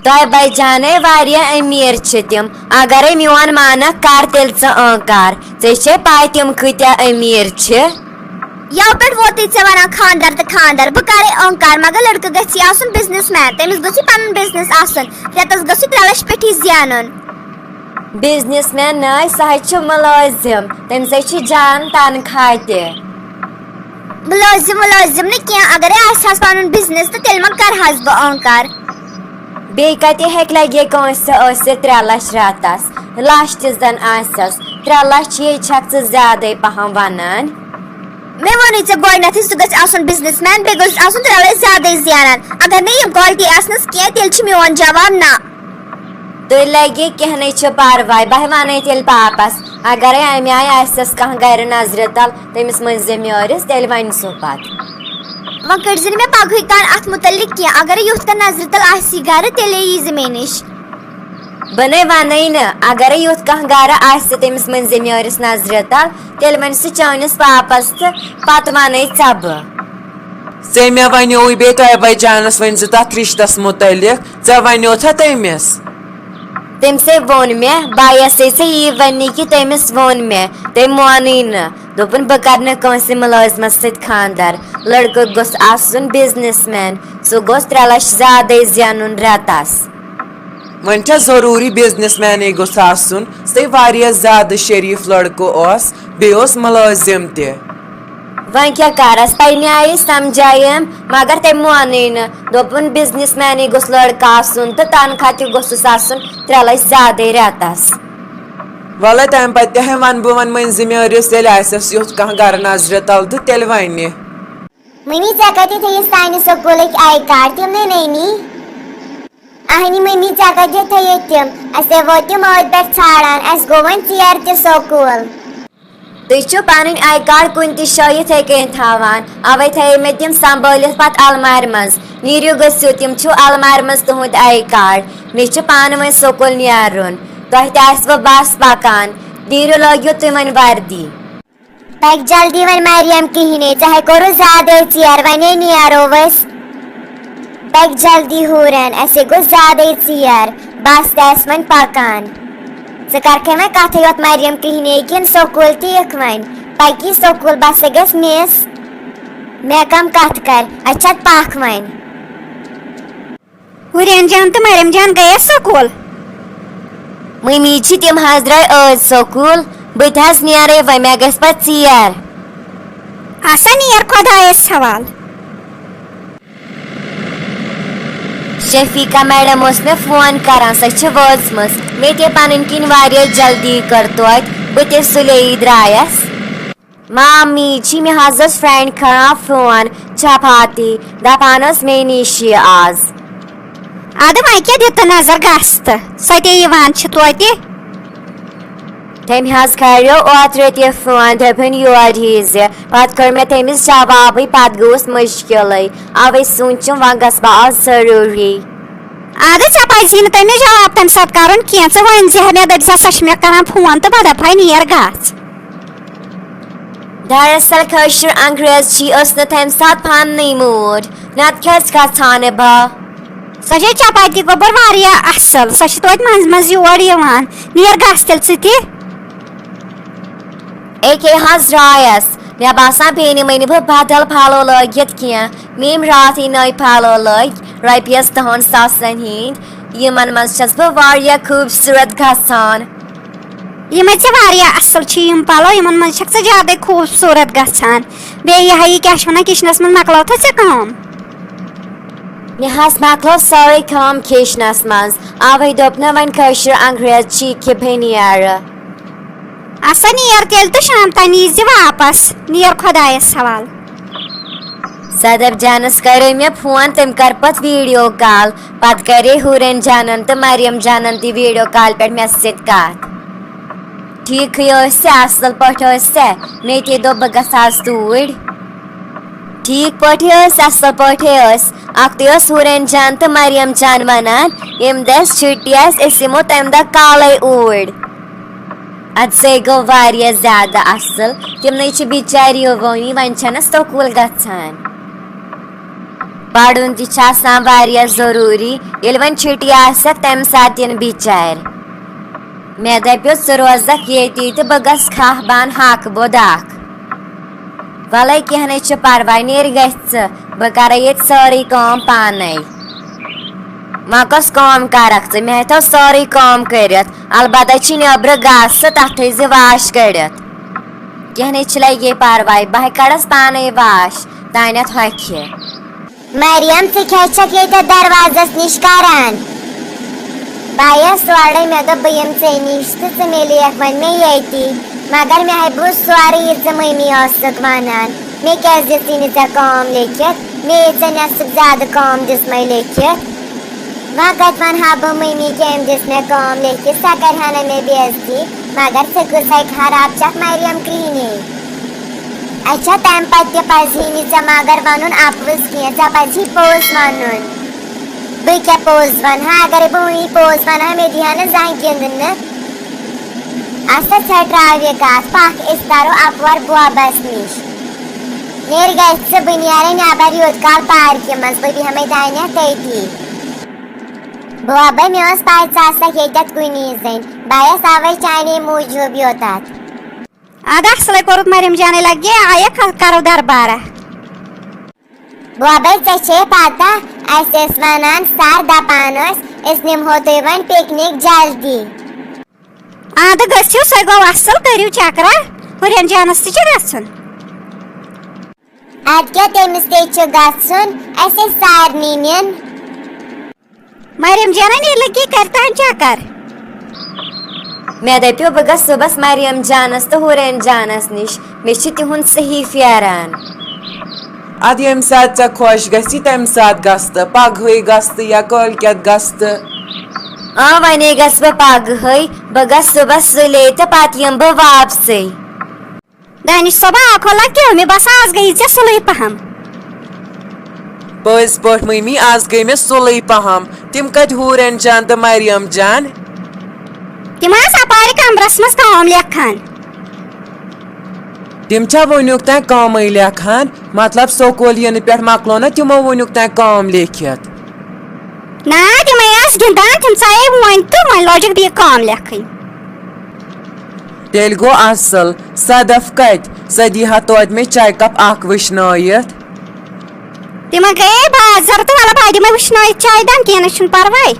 तोय बजाने वारिया अमीर तिम अगर मोन मानक कर तेल अंकार ऐ पाय तिम कत्या अमीर यौ पे वोत वन खानदार तो खानदार बह करे अंकार मगर लड़का गि बिजनेस मैन तमिस गि पन बिजनेस रेतस गु 3 लाख पे जान बिजनेस मैन न सह मुलाजिम तमिस जान तनख्वाह मुलाजिम न क्या अगर पन बिजनेस तो तेल मा कर बह अंकार बे कत लगे 3 लाख रतस लच तन 3 लाख ये ज्यादा पहम वनान मे वो गोडनथ सह गि बिजनेस मैन बे 3 लाख ज्यादा जान अगर ना यम क्वालिटी आसनस क्या तेल मोन जवाब ना तो लगे कह परवाह बह वन तेल पापस अगर अमे आय कह गर नजर तल तमिस मंजिम योरिस तेल वन सो पत वो कर मे पगह कान अत मुतलिक क्या अगर युथ का नजर तल आसी गर तेल यीज मे निश बन वन न अगर युथ कह गर तमिस मंजिम योरिस नजर तल तेल वन सह चानिस पापस तो पत वन से मे वनो बे तोय जानस वन तथ रिश्तस मुतलिक ऐ वनो था तमिस तमसे वोन मे बायस यी वन कि तमिस वोन मे तम मोन दोपन बह कर मुलाजमस सत खानदार लड़का गोस आसन बिजनेस मैन सह गोस 3 लाख ज्यादा जान रतस वन जरूरी बिजनेस मैन गोस आसन से ज्यादा शरीफ लड़को बे मुलाजिम त वन क्या करस पे आय समझायम मगर तम मोन दोपन बिजनेस मैन गोस लड़का आसन तो तनख्वाह तह गोस आसन 3 लाख ज्यादा रतस वाल तम पे वन बह वन मंजिम योरिस तेल युथ कह गर नजर तल तो तेल वन मम्मी ऐ कत थी सान स्कूल आई कार्ड तम नी अहनी मम्मी ऐ कत थी तम अस वो मद पे छाड़ान अस गो वन चेयर त स्कूल तुम पन आई कार्ड कुन शाये थान अवे थे मे तम संभालित पत अलमार मज नीरू गो तम अलमार मज तुद आई कार्ड मे पान वन स्कूल नुन तह बस पकान नीरू लगो तुम वन वर्दी पक जल्दी वन मरियम कहीं चाहे करो ज्यादा चेयर वे नो वस पक जल्दी हुरन अस गो ज्यादा चेयर बस तस वन पकान कर मे कथ योत मरियम कहीं किन स्कूल तीख वन पकी स्कूल बस गस मिस मे कम कथ कर अच्छा पख वन हुरन जान तो मरियम जान गया स्कूल मम्मी तम द्राय आज स्कूल बह नीरे वे मे गस पे चेयर आसा नीर खुदायस सवाल शफीका मैडम मे फोन कर सह वजम मे पन किन जल्दी कर तोत बह सुले द्रायस मामी मे फ्रेंड कर फोन चपाती दपान मे निश आज अद वे क्या दित नजर गस तो तोते तम करो ओत्र तह फोन दपन योर पत कर मे तमिस जवाब पत गोस मुश्किल अवे सोचम वन गस बह आज जरूरी अद ऐ पी ना तमिस जवाब तम सात कर वन मे दपा सह मे कर फोन तो बह दपा नीर गस दरअसल कशर अंग्रेज तम सात पन मूड नत गसान बह सह चपाती गोबर असल सह तोत मज मज योर नीर गस तेल एके द्रायस मे बासान पे मन बह बदल फलो लगित क्या मेम रात नई फलो लग रपियस 10 सासन हिंद यमन मज बह खूबसूरत गसान यम असल पलो इन मज ज्यादा खूबसूरत गसान बे क्या किचनस मज मकलो थे कम मे मकलो सारे कम किचनस मज अवे दोप न वन कशर अंग्रेज कि नीर असा नीर तेल तो शाम तन वापस नीर खुदायस सवाल सदब जानस करे मे फोन तम कर पत वीडियो कॉल पत करे हुरन जानन तो मरियम जानन ती वीडियो कॉल पे मे सत कत ठीक असल पे मे ते दो बह गस तूर ठीक पे असल पे अख्त हुरन जान तो मरियम जान वनान यम दस छुट्टी यमो तम दह काल ऊर अद से गो ज्यादा असल तमन बिचारियो वोनी वन स्कूल गसान Padun ti आसान वारिया जरूरी येल वन छुट्टी आसक तम साथ इन बिचार मे दप्यो स रोजक येती तो बगस खाह बान हाक बोदाक वलै कहने छ परवाय नेर गछ ब कर ये सारी काम पाने मा कस काम करक मे तो सारी काम करत अलबत्ता छ नब्र गास तथ थैज वाश करत कहने छ लगे परवाय बह कड़स पाने वाश तानत हखे मरियम से खेचक ये दरवाजस निश करान बाया स्वाड़े में तो बयम से निश्त से मेले मन में येती मगर मैं है बुस स्वारी इस समय में औसक वानान मैं कैसे सीने से काम लेकर मैं इसे नस्क ज़्यादा काम जिसमें लेकर वक़्त मन हाँ बम्मी केम जिसमें काम लेकर सकर हाने में बेस्ती मगर से कुछ है खराब चक मरियम क्रीने अच्छा तम पत्य पजीनी मगर वन अपवस क्या पी पोज वन बह क्या पोज वन अगर बह पोज वन मे दिहा जह गिंदन अस ट्रावे कत पख इस तरो अपवर बोबस निश नेर गि बह नीर नबर योत काल पार्क मज बह बेहमे दान तती बोब मे पक ये कुनी जन बस अवे चाने मूजूब योत आधा सले कोरुत मरियम जाने लगे आया करो दरबार बोबे चे पता अस वनान सर दपानस इस निम होते वन पिकनिक जल्दी आधा गो सो गो असल करू चक्रा हुरन जानस तन अद क्या तमिस तन अस सार नीन मरियम जाना नहीं लगी करता चक्कर मे दप्यो बह सुबह मरियम जानस तो हुरन जानस निश मे तिहुंद सही फेरान अद यम सात चे खुश गसी तम सात गस पगह गस या कलकत गस वने गस बह पगह बह सुबह सुले तो पत यम बह वापस दानिश सुबह आखो लगे मे बस आज गई ऐ सुलह पहम पज पट मम्मी आज गई मे सुलह पहम तिम कत हुरन जान तो मरियम जान तिम अपार कमरस मज काम लेखान तिम वनुक तक काम लेखान मतलब स्कूल इन पे मकलो ना तिमो वनुक तक काम लेखित ना तिम गिंदान तिम चाहे वन तो वन लोजक दी काम लेखन तेल गो असल सदफ कत सदीहा तोद में चाय कप अख वशनायत तिम गए बाजार तो वाला बादी में वशनायत चाय दान कह परवाय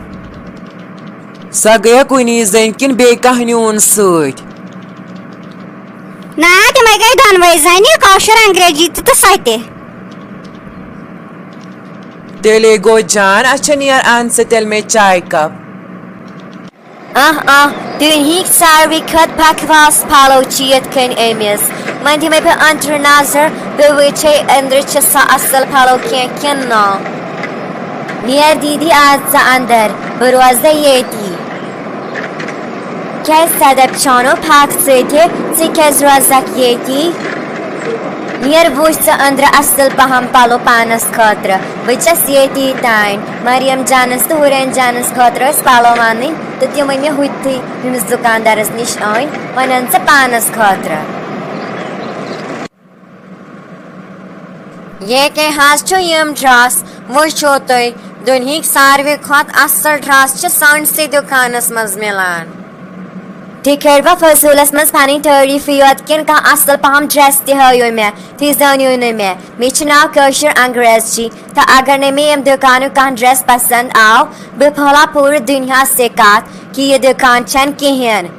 सा गया कुनी जन किन बे कह न्यून सत ना तिम गई दोनवे जन कौशर अंग्रेजी तो सते तेले गो जान अच्छा नियर अन से तेल में चाय कप दुनिक सारवी खत बकवास पालो चीत कन एमिस मन दिमे पे अंतर नजर बे वचे अंदर सा असल पालो क्या ना नियर दीदी आज अंदर बरोजा येती क्या सदब चानो पाक से क्या रोजक येती नियर वुच अंदर असल पहम पालो पानस खतर बचस येती तान मरियम जानस तो हुरन जानस खतर पालो वन तो तम मे हुथी यमिस दुकानदारस निश अन वन से पानस खतर ये के हास यम ड्रास वो तुम दुनिक सारवे खत असल ड्रास सी दुकानस मज मिलान टिकरवा फसूलस मज पनी तारीफ योत किन का असल पहम ड्रेस तयो मे ती जानियो न मे नाव कशर अंग्रेजी तो अगर ने मे दुकान कह ड्रेस पसंद आओ बह फला पूरे दुनिया से कत कि यह दुकान छन कहें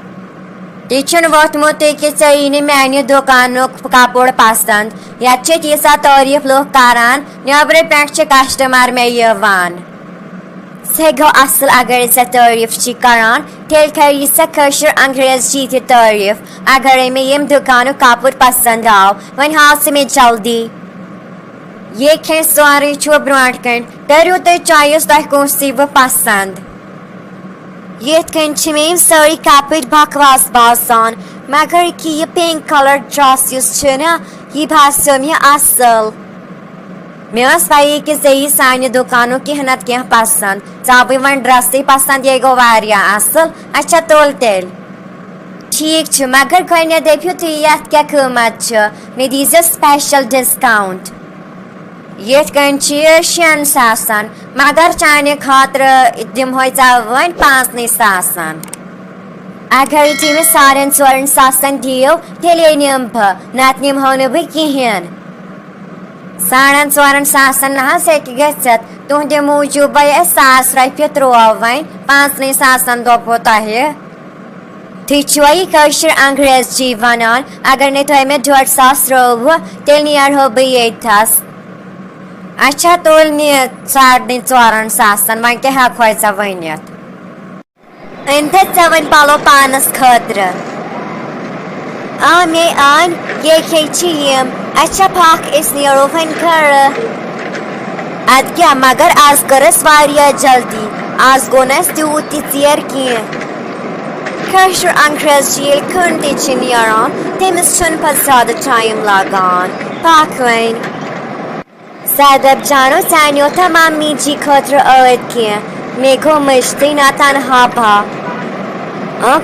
यह वोतमो कि चे मान दुकान कपड़ पसंद ये तीसा तारीफ लोग करान नबर पे कस्टमर मे यवान से गो असल अगर ऐसा तारीफ करान तेल कर कशर अंग्रेजी ती तारीफ अगर मे यम दुकान कपड़ पसंद आओ वन हाल से मे जल्दी ये खें सारे ब्रोट कन तरो तुम चाहस तह कौन वो पसंद ये मे सारी कपड़ बकवास बासान मगर कि यह पिंक कलर ड्रेस यह बासो मे असल मे पी कि ज़े सान दुकान कह नत कह पसंद चावे वन ड्रेस पसंद ये गो असल अच्छा तोल तेल ठीक मगर गो दपू तुम ये क्या कीमत मे दीजिए special discount Yet can cheer shan sasan, Magar China Khatra dim hoita one pass ni sasan. Agar team saren soren sasan deal, Telenium per, not nim hona wiki hen. Saran soren sasan has a get don't you move you by a sas right Petro wine, pass ni sasan do pota here. Tichuai Kashmiri Angrez Jivanan, agar ne to me dwar sas rova, tel near her beatas. Acha tol ni sard ni soren sasan, man ke ha khoisa vainyat. Inte seven palo panas khadra. Me an ye kechiyam acha pak is nerovan kara. Ad kya magar az karas variya jaldi. Az gonas duti tier kiye. Kashmiri Angrez jil kunti chiniyaran temis chun pasada time lagan. Pakwain. Sadab jano tanyo tamam miji khadra awed kiye. Meko mishti na tanha bha.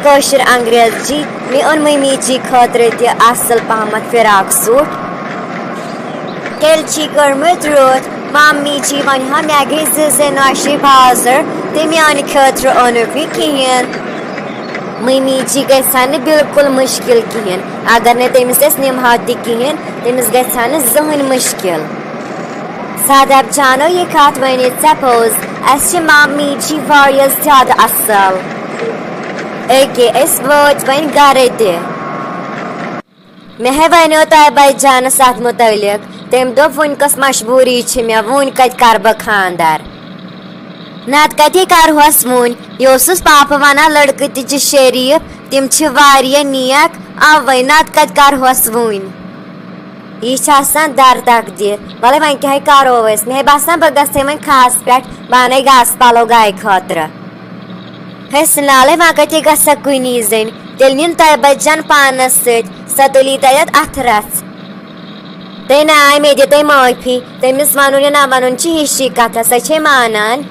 Kashmiri Angrez ji me on miji khadre te asal pahmat firak suit. Telchi karmut rot mammi ji vanha magi zizen ashi bazar te me ani khadra onuvi kiyen. Miji gaysan bilkul mushkil kiyen. Agar ne temis es nimhati kiyen temis gaysan zahn mushkil. Sadab jano ye kat vani suppose aschi mammi ji various zyada asal. Eke es vod vain garede. Mehe vaino bay jana sath mutaliq tem do vun kas mashburi chimya vun kat karba khandar. Nat kati kar hosmun yosus papa vana ladkati ch sherif tim ch variya niyak avai nat kat kar hosvun. İçasan dar takdir. Vale ben ki hay karoves. Mehe basan bagas temen khas pet bane gas palo gay khatra. Hesnale vakati gasa kuinizin. Telnin taybajan panasit. Satuli tayat athras. Tena ay medya tay moipi. Temis manunya namanun chi hishikata sa manan.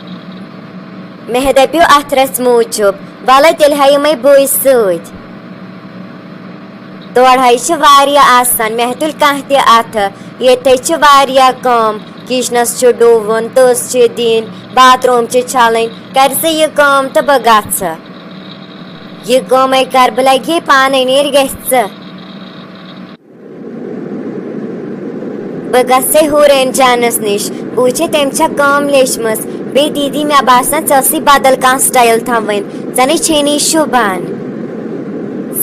Mehedepiu athras muchub. Vale tel hay may buisud. Dodhai ch variya asan mehtul kahti atha ye te ch variya kam kishnas ch dovon tos ch din bathroom ch chalain karse ye kam ta bagatsa ye kam ay karbala ye pane ner gestsa bagasse huren janas nish buche temcha kam leshmas be didi me abasan chasi badal kan style thawen zani cheni shuban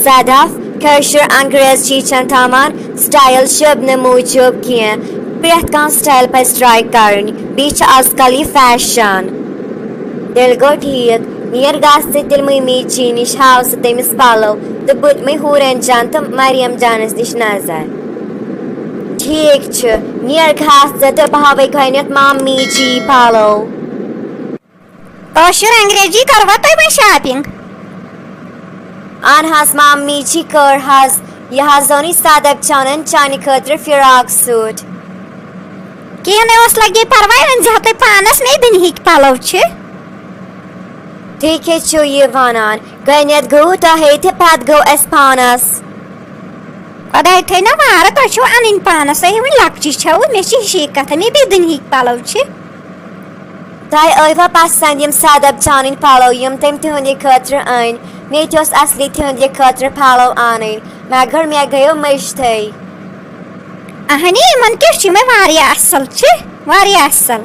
sadaf Kashmiri Angrez chichan taman style shub ne mujub kiye pret kan style pa strike karni beach azkali fashion delgo thik near gaste til mi chinish house temis palo the but me huren janta Mariam janes dish nazar thik ch near gaste te bhave khainat mammi ji palo Kashmiri Angrez ji karwa toy ben shopping. An has mammi ji kar has yahazoni sadab chanan chani khatra firak suit. Kiyane os lagi parvaiz jate panas ne din hik palo che. Take chu ye vanan ganyat go ta hete pat go espanas. Adai thena mara to chu anin panas ai hun lakchi chau me chi shikata ne be din hik palo che. Tai oiva pasandim sadab chanin palo yum tem tuhni khatra ain Metios asli tuhni khatra palo anin magar me gayo mashtay. Ahani man ke chime variya asal che variya asal.